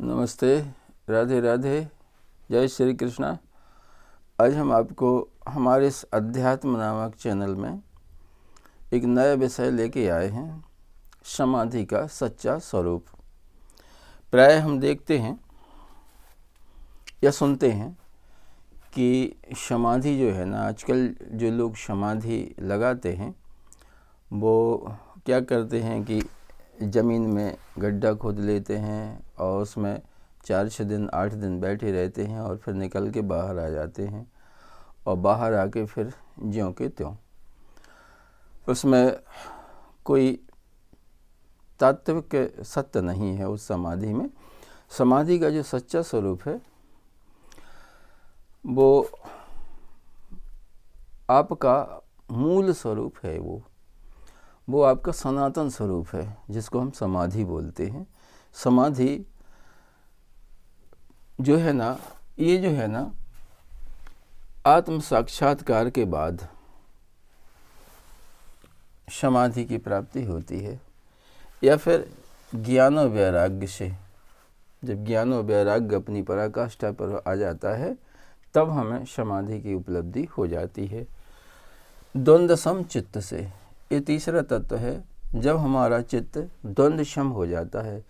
नमस्ते, राधे राधे, जय श्री कृष्णा। आज हम आपको हमारे इस अध्यात्म नामक चैनल में एक नया विषय लेके आए हैं, समाधि का सच्चा स्वरूप। प्राय हम देखते हैं या सुनते हैं कि समाधि जो है ना, आजकल जो लोग समाधि लगाते हैं वो क्या करते हैं कि ज़मीन में गड्ढा खोद लेते हैं और उसमें 4-6 दिन 8 दिन बैठे रहते हैं और फिर निकल के बाहर आ जाते हैं और बाहर आके फिर ज्यों के त्यों। उसमें कोई तात्विक सत्य नहीं है उस समाधि में। समाधि का जो सच्चा स्वरूप है वो आपका मूल स्वरूप है, वो आपका सनातन स्वरूप है, जिसको हम समाधि बोलते हैं। समाधि जो है ना, ये जो है ना, आत्म साक्षात्कार के बाद समाधि की प्राप्ति होती है, या फिर ज्ञान और वैराग्य से। जब ज्ञान और वैराग्य अपनी पराकाष्ठा पर आ जाता है तब हमें समाधि की उपलब्धि हो जाती है। द्वंद्व सम चित्त से, ये तीसरा तत्व है। जब हमारा चित्त द्वंद्व सम हो जाता है,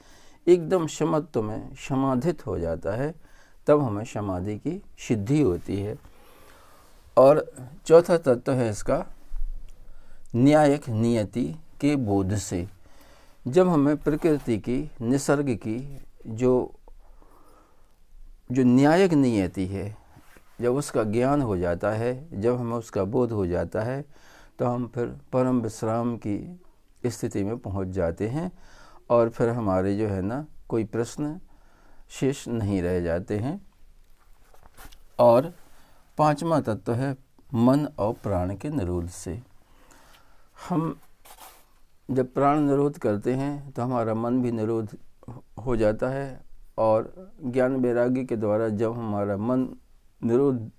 एकदम समत्व में समाधित हो जाता है, तब हमें समाधि की सिद्धि होती है। और चौथा तत्व है इसका न्यायिक नियति के बोध से। जब हमें प्रकृति की, निसर्ग की जो न्यायिक नियति है, जब उसका ज्ञान हो जाता है, जब हमें उसका बोध हो जाता है, तो हम फिर परम विश्राम की स्थिति में पहुंच जाते हैं और फिर हमारे जो है ना कोई प्रश्न शेष नहीं रह जाते हैं। और पांचवा तत्व है मन और प्राण के निरोध से। हम जब प्राण निरोध करते हैं तो हमारा मन भी निरोध हो जाता है, और ज्ञान वैराग्य के द्वारा जब हमारा मन निरोध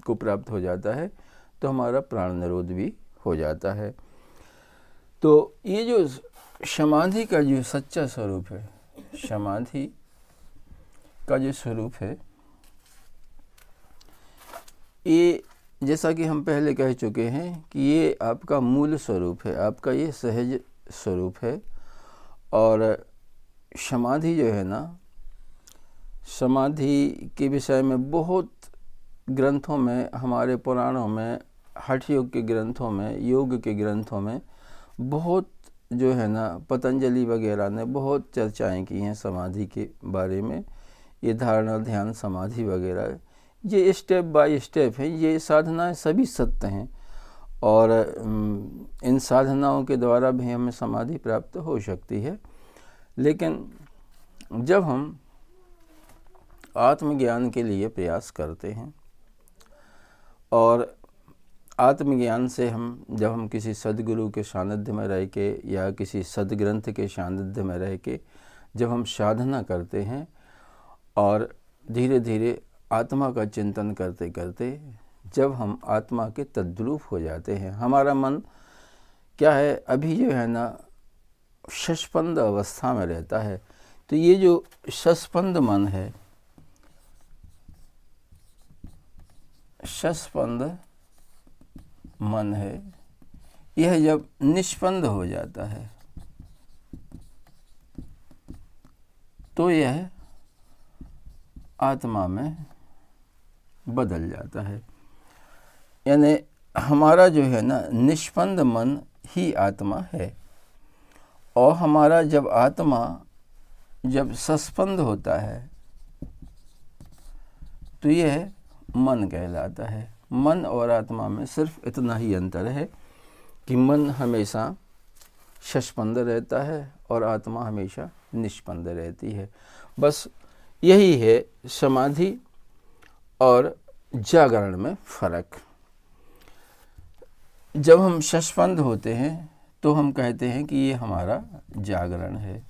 को प्राप्त हो जाता है तो हमारा प्राण निरोध भी हो जाता है। तो ये जो समाधि का जो सच्चा स्वरूप है, समाधि का जो स्वरूप है, ये जैसा कि हम पहले कह चुके हैं कि ये आपका मूल स्वरूप है, आपका ये सहज स्वरूप है। और समाधि जो है ना, समाधि के विषय में बहुत ग्रंथों में, हमारे पुराणों में, हठ योग के ग्रंथों में, योग के ग्रंथों में बहुत जो है ना, पतंजलि वगैरह ने बहुत चर्चाएं की हैं समाधि के बारे में। ये धारणा, ध्यान, समाधि वगैरह, ये स्टेप बाय स्टेप है। ये साधनाएं सभी सत्य हैं और इन साधनाओं के द्वारा भी हमें समाधि प्राप्त हो सकती है। लेकिन जब हम आत्मज्ञान के लिए प्रयास करते हैं और आत्मज्ञान से जब हम किसी सद्गुरु के सानिध्य में रह के या किसी सद्ग्रंथ के सानिध्य में रह के जब हम साधना करते हैं और धीरे धीरे आत्मा का चिंतन करते करते जब हम आत्मा के तद्रूप हो जाते हैं, हमारा मन क्या है, अभी जो है ना शशपंद अवस्था में रहता है। तो ये जो शशपंद मन है, शशपंद मन है, यह जब निष्पंद हो जाता है तो यह आत्मा में बदल जाता है। यानी हमारा जो है ना निष्पंद मन ही आत्मा है। और हमारा जब आत्मा जब सस्पंद होता है तो यह मन कहलाता है। मन और आत्मा में सिर्फ इतना ही अंतर है कि मन हमेशा शशपंद रहता है और आत्मा हमेशा निष्पंद रहती है। बस यही है समाधि और जागरण में फर्क। जब हम शशपंद होते हैं तो हम कहते हैं कि ये हमारा जागरण है,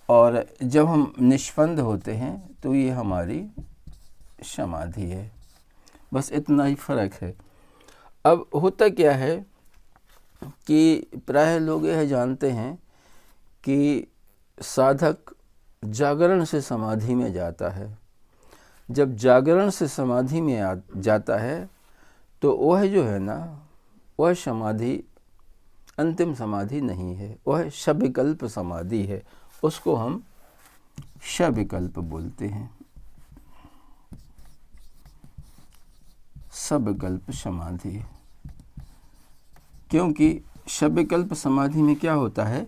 और जब हम निष्पंद होते हैं तो ये हमारी समाधि है। बस इतना ही फर्क है। अब होता क्या है कि प्रायः लोग यह जानते हैं कि साधक जागरण से समाधि में जाता है। जब जागरण से समाधि में जाता है तो वह जो है ना, वह समाधि अंतिम समाधि नहीं है, वह सविकल्प समाधि है। उसको हम सविकल्प बोलते हैं, सविकल्प समाधि। क्योंकि सविकल्प समाधि में क्या होता है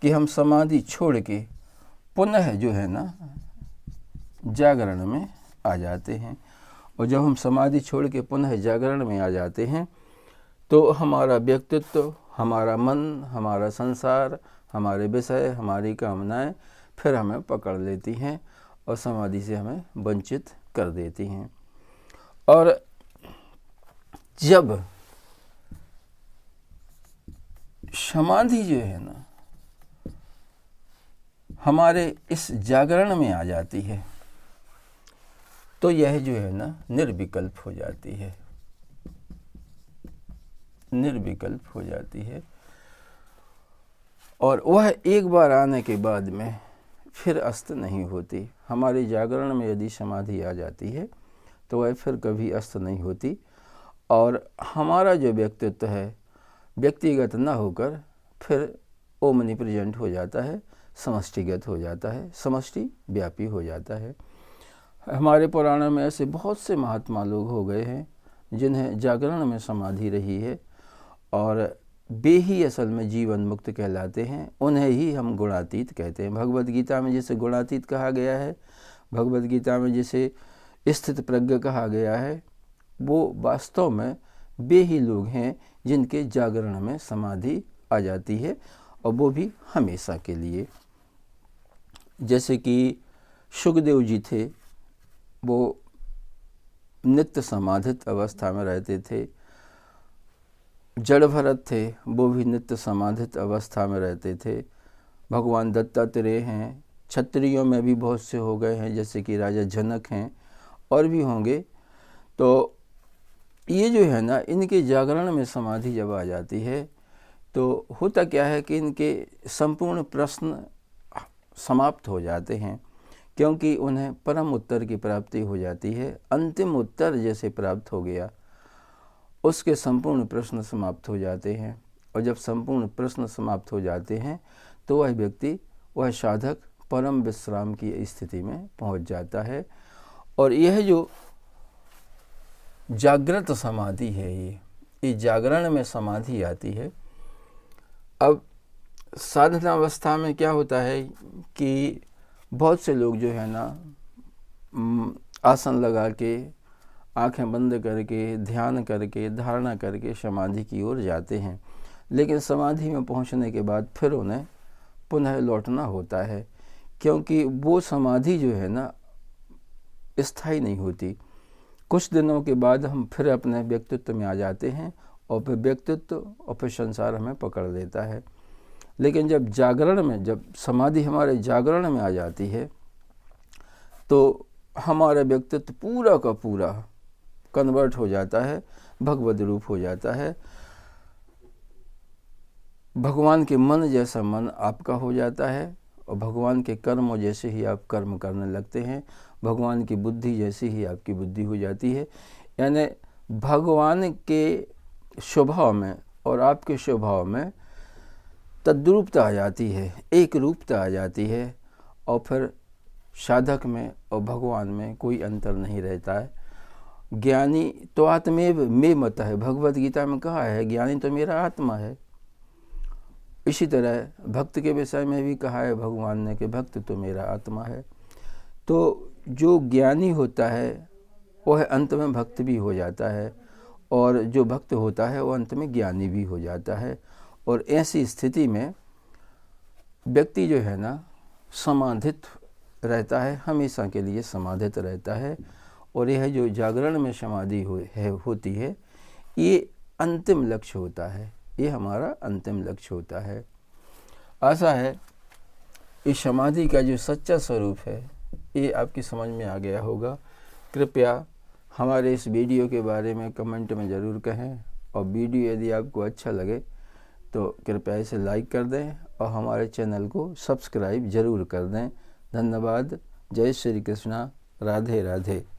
कि हम समाधि छोड़ के पुनः जो है ना जागरण में आ जाते हैं। और जब हम समाधि छोड़ के पुनः जागरण में आ जाते हैं तो हमारा व्यक्तित्व, हमारा मन, हमारा संसार, हमारे विषय, हमारी कामनाएं फिर हमें पकड़ लेती हैं और समाधि से हमें वंचित कर देती हैं। और जब समाधि जो है ना हमारे इस जागरण में आ जाती है तो यह जो है ना निर्विकल्प हो जाती है, निर्विकल्प हो जाती है। और वह एक बार आने के बाद में फिर अस्त नहीं होती। हमारे जागरण में यदि समाधि आ जाती है तो वह फिर कभी अस्त नहीं होती। और हमारा जो व्यक्तित्व है व्यक्तिगत न होकर फिर ओमनी प्रेजेंट हो जाता है, समष्टिगत हो जाता है, समष्टि व्यापी हो जाता है। हमारे पुराणों में ऐसे बहुत से महात्मा लोग हो गए हैं जिन्हें जागरण में समाधि रही है और वे ही असल में जीवन मुक्त कहलाते हैं। उन्हें ही हम गुणातीत कहते हैं। भगवद गीता में जिसे गुणातीत कहा गया है, भगवद गीता में जिसे स्थित प्रज्ञ कहा गया है, वो वास्तव में वे ही लोग हैं जिनके जागरण में समाधि आ जाती है, और वो भी हमेशा के लिए। जैसे कि शुकदेव जी थे, वो नित्य समाधित अवस्था में रहते थे। जड़ भरत थे, वो भी नित्य समाधित अवस्था में रहते थे। भगवान दत्तात्रेय हैं, क्षत्रियों में भी बहुत से हो गए हैं, जैसे कि राजा जनक हैं और भी होंगे। तो ये जो है ना, इनके जागरण में समाधि जब आ जाती है तो होता क्या है कि इनके संपूर्ण प्रश्न समाप्त हो जाते हैं, क्योंकि उन्हें परम उत्तर की प्राप्ति हो जाती है। अंतिम उत्तर जैसे प्राप्त हो गया, उसके संपूर्ण प्रश्न समाप्त हो जाते हैं। और जब संपूर्ण प्रश्न समाप्त हो जाते हैं तो वह व्यक्ति, वह साधक परम विश्राम की स्थिति में पहुंच जाता है। और यह जो जागृत समाधि है, ये जागरण में समाधि आती है। अब साधना अवस्था में क्या होता है कि बहुत से लोग जो है ना आसन लगा के, आंखें बंद करके, ध्यान करके, धारणा करके समाधि की ओर जाते हैं। लेकिन समाधि में पहुंचने के बाद फिर उन्हें पुनः लौटना होता है, क्योंकि वो समाधि जो है ना स्थायी नहीं होती। कुछ दिनों के बाद हम फिर अपने व्यक्तित्व में आ जाते हैं और फिर व्यक्तित्व और फिर संसार हमें पकड़ लेता है। लेकिन जब जागरण में, जब समाधि हमारे जागरण में आ जाती है तो हमारा व्यक्तित्व पूरा का पूरा कन्वर्ट हो जाता है, भगवद रूप हो जाता है। भगवान के मन जैसा मन आपका हो जाता है और भगवान के कर्मों जैसे ही आप कर्म करने लगते हैं। भगवान की बुद्धि जैसी ही आपकी बुद्धि हो जाती है। यानी भगवान के स्वभाव में और आपके स्वभाव में तद्रूपता आ जाती है, एक रूपता आ जाती है। और फिर साधक में और भगवान में कोई अंतर नहीं रहता है। ज्ञानी तो आत्मेव में मत है, भगवद गीता में कहा है ज्ञानी तो मेरा आत्मा है। इसी तरह भक्त के विषय में भी कहा है भगवान ने कि भक्त तो मेरा आत्मा है। तो जो ज्ञानी होता है वह अंत में भक्त भी हो जाता है, और जो भक्त होता है वह अंत में ज्ञानी भी हो जाता है। और ऐसी स्थिति में व्यक्ति जो है ना समाधित रहता है, हमेशा के लिए समाधित रहता है। और यह जो जागरण में समाधि होती है, ये अंतिम लक्ष्य होता है, ये हमारा अंतिम लक्ष्य होता है। आशा है इस समाधि का जो सच्चा स्वरूप है ये आपकी समझ में आ गया होगा। कृपया हमारे इस वीडियो के बारे में कमेंट में ज़रूर कहें, और वीडियो यदि आपको अच्छा लगे तो कृपया इसे लाइक कर दें और हमारे चैनल को सब्सक्राइब ज़रूर कर दें। धन्यवाद। जय श्री कृष्णा। राधे राधे।